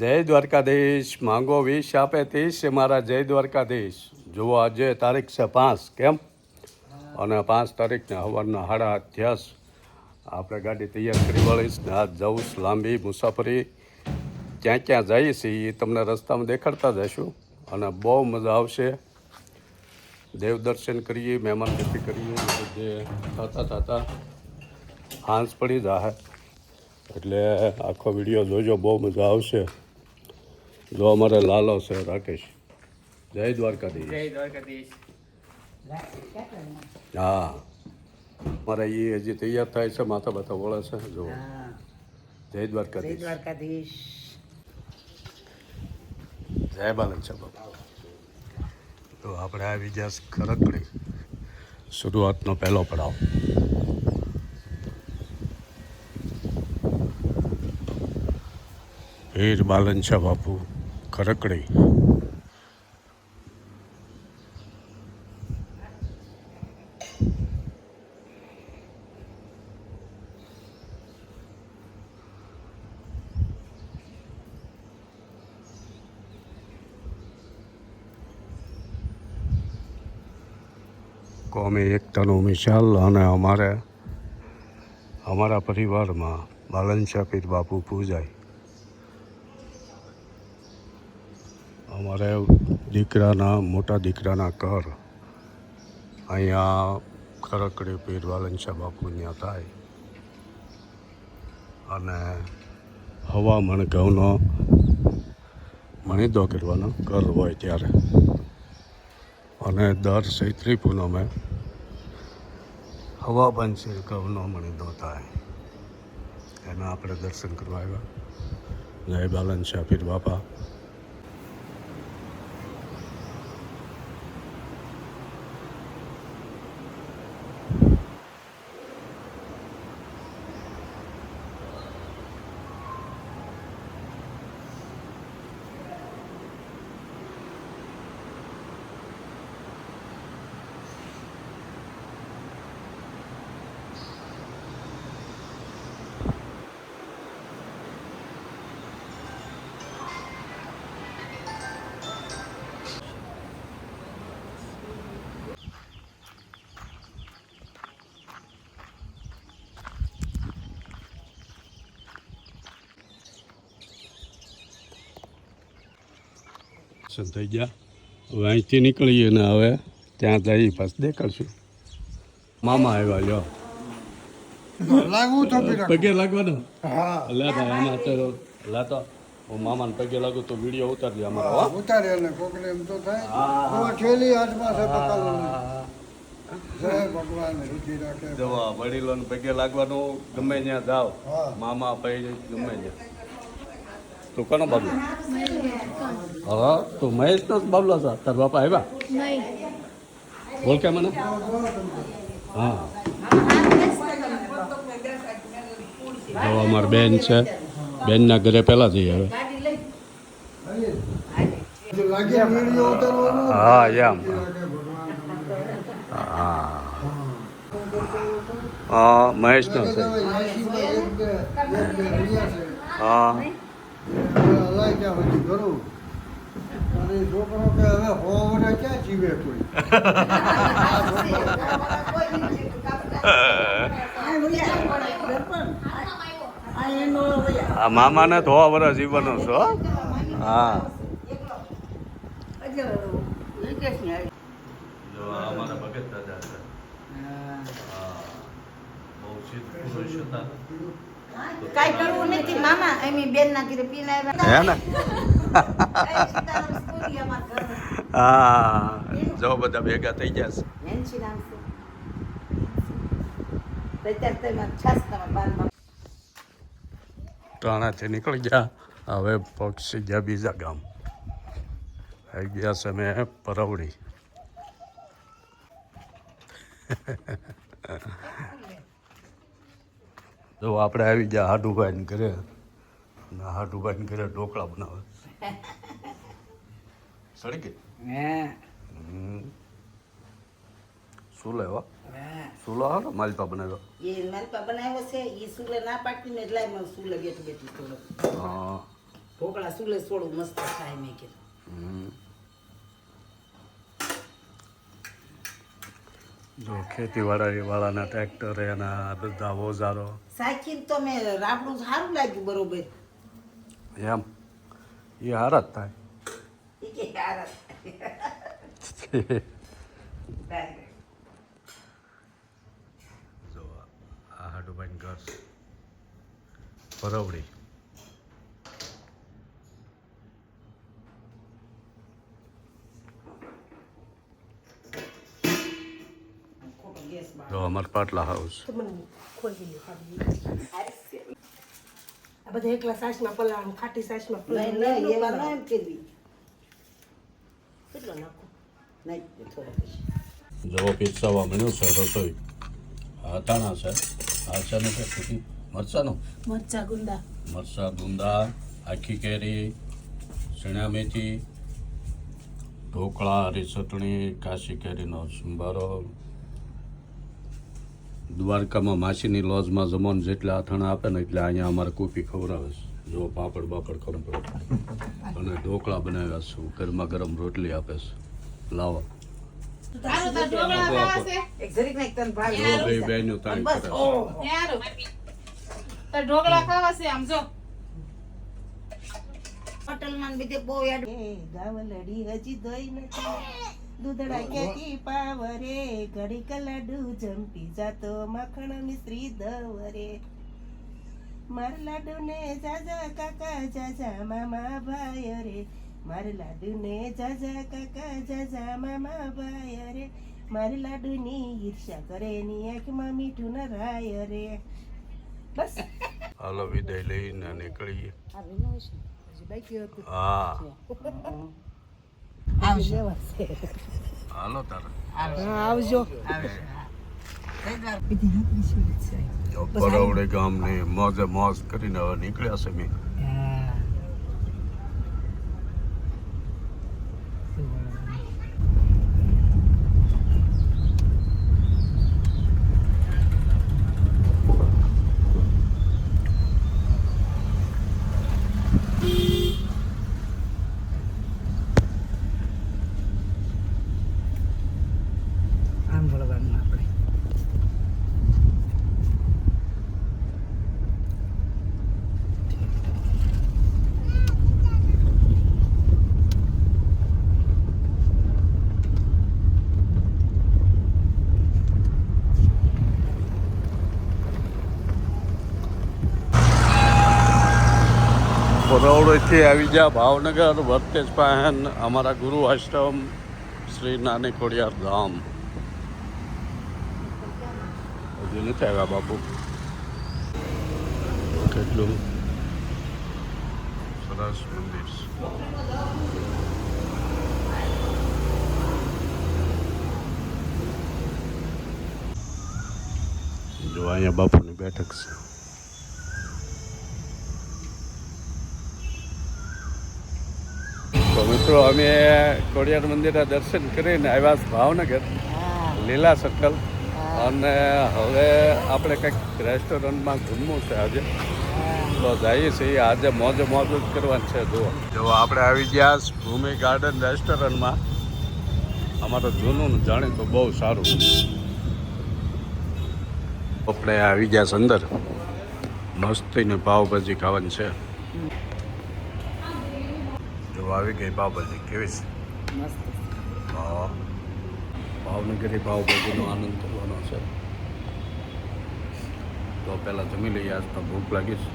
જય દ્વારકાધીશ. માંગો 20 આપે 30 મારા જય દ્વારકાધીશ. જુઓ આજે તારીખ છે 5 કેમ અને 5 તારીખને સવારના 8:30 આપણે ગાડી તૈયાર કરી વાળીશ ને આજ જવું લાંબી મુસાફરી ક્યાં ક્યાં જઈએ છીએ એ તમને રસ્તામાં દેખાડતા જઈશું અને બહુ મજા આવશે. દેવ દર્શન કરીએ, મહેમાન ગતિ કરીએ, જે થતા હાંસ પડી જાય એટલે આખો વિડીયો જોજો, બહુ મજા આવશે. જો અમારે લાલો છે રાકેશ. જય દ્વારકાધીશ. જય દ્વારકાધીશ. હા, મારે એ હજી તૈયાર થાય છે, માથા બાથા વળે છે. જો જય દ્વારકાધીશ. જય દ્વારકાધીશ. જય બાલન છે બાપા. તો આપણે આવી ગયા ખરકડી, શરૂઆતનો પહેલો પડાવ. વીર બાલન છે બાપુ, ખરકડી. કોમી એકતાનું મિસાલ અને અમારા પરિવારમાં બાલન શાહ પીર બાપુ પૂજાય. અમારે મોટા દીકરાના ઘર અહીંયા ખરકડી પીર બાલન શાહ બાપુ ત્યાં થાય અને હવામણ ઘઉંનો મણીદો કરવાનો ઘર હોય ત્યારે અને દર ચૈત્રી પૂનમે હવા બનશે ઘઉંનો મણીદો થાય. એના આપણે દર્શન કરવા આવ્યા. જય બાલન શાહ પીર બાપા. થઈ ગયા. હવે અહીંથી નીકળીએ ને હવે ત્યાં જઈ પાછું દેખાડશું. મામા આવ્યા લ્યો. પગે લાગવાનો? લે ભાઈ આમાં તો લે તો હું મામાને પગે લાગુ તો વિડીયો ઉતારી લે અમારો. ઉતારે ને કોકને એમ તો થાય ઠેલી હાથમાં છે પતાલો. જય ભગવાન રૂચિ રાખે. જવા વડીલોને પગે લાગવાનું ગમે ત્યાં જાઓ, મામા ભાઈ ગમે ત્યાં. તું કોનો બાબલો? હા તું મહેશ નો બાબલો છે. તાર બાપા આવ્યા? બોલ કે મને. હા જો અમારી બેન છે, બેનના ઘરે પહેલાં જઈએ હવે. હા એમ. હા મહેશનો છે. હા છોકરો કે હવે હોવડે ક્યાં જીવે કોઈ. આ મામાને તો 100 વર્ષ જીવવાનો છો. હા જો અમારા ભગત દાદા છે. બહુ સિદ્ધ પુરુષ હતા. કાઈ કરવું નથી મામા, એમી બેન ના ઘરે પીને આવ્યા. હે ને? હા જો બધા ભેગા થઈ ગયા છે. નેન્સી નામ છે. અત્યારે તેમાં છાસ તમારા બારમાં. ટાણાથી નીકળી ગયા. હવે પક્ષી ગયા બીજા ગામ. આવી ગયા છે મેં પરવડી. જો આપણે આવી ગયા હાડુભાઈને ઘરે. હાડુભાઈને ઘરે ઢોકળા બનાવે. સડી ગઈ. શું લેવા? સુલો હાલો માલપા બનાવ્યો. એ માલપા બનાવ્યો છે, એ સુલે ના પાડતી ને એટલે સુલે બેઠી બેઠી થોડો. હા ઢોકળા સુલે થોડું મસ્ત થાય મેં કીધું. જો ખેતીવાળાના ટ્રેક્ટર એના બધા ઓજારો સાચીને તો મેં રાબડું સારું લાગ્યું બરોબર. એમ એ હારા જ થાય. ઈ કે યાર જો આ હાડુભાઈ ઘર પરવડી. ખોટો ગેસ બાળ. જો અમાર પાટલા હાઉસ. આ બધા એકલા સાસમાં પલાળ ખાટી સાસમાં નહીં નહીં એવા ન એમ કીધું. કેટલો નાખો નહીં થોડો જો પીરસાવા મળ્યું છે રસોઈ. આ તાણા છે. આ છે ને કે મરચાનું મરચા ગુંદા મરચા ગુંદા, આખી કેરી, શીણા મેથી, ઢોકળા, હરી ચટણી, કાશી કેરીનો સંભારો. દ્વારકામાં માસીની લોજમાં જમવાનું જેટલા અથાણા આપે ને એટલે અહીંયા અમારે કોફી ખવડાવે છે. જો પાપડ બાપડ ખબર અને ઢોકળા બનાવ્યા છે. ગરમા ગરમ રોટલી આપે છે. લાવો એક જરીક નહીં તને ભાવ જો બે બેનું તાણ કરે બસ છે. ઓહ ઢોકળા ખાવા છે આમ જો હોટલમાં બીજે બહુ યાદ ગાવલડી હજી દઈ નથી દૂધડા ક્યાંથી પાવરે ઘડી કલાડુ જંપી જાતો માખણ મિશ્રી દવરે માર લાડુ ને જાજા કાકા જાજા મામા ભાઈ રે માર લાડુ ને જાજા કાકા જાજા મામા ભાઈ રે માર લાડુ ની ઈર્ષા કરે ની આંખમાં મીઠું ન રાય રે બસ હાલો વિદાય લઈને નીકળીએ. હજી બાકી હતું હા આવશે હાલો તારે હા આવજો જો પરવડે ગામની મોજે મોજ કરીને હવે નીકળ્યા છે મેં. આમ બોલવાનું આપણે. પરવડેથી આવી ગયા ભાવનગર વર્તેજ પાયન અમારા ગુરુ આશ્રમ શ્રી નાની ખોડિયાર ધામ. હજી નથી આવ્યા બાપુ. કેટલું સરસ મંદિર છે. જો અહીંયા બાપુની બેઠક છે. તો મિત્રો અમે ખોડિયાર મંદિરના દર્શન કરીને આવ્યા છે ભાવનગર લીલા સર્કલ. અને હવે આપણે કંઈક રેસ્ટોરન્ટમાં ઘૂમવું છે આજે. તો જઈએ છીએ આજે મોજે મોજ જ કરવાની છે. જો આપણે આવી ગયા છે ભૂમિ ગાર્ડન રેસ્ટોરન્ટમાં. અમારું જૂનું જાણીતું બહુ સારું. આપણે આવી ગયા છે અંદર. મસ્તીને પાવભાજી ખાવાની છે. જો આવી ગઈ પાવભાજી કેવી છે. મસ્ત હા ભાવનગરી પાવભાજીનો આનંદ કરવાનો છે. તો પહેલાં જમી લઈએ. આજ તો ભૂખ લાગી છે.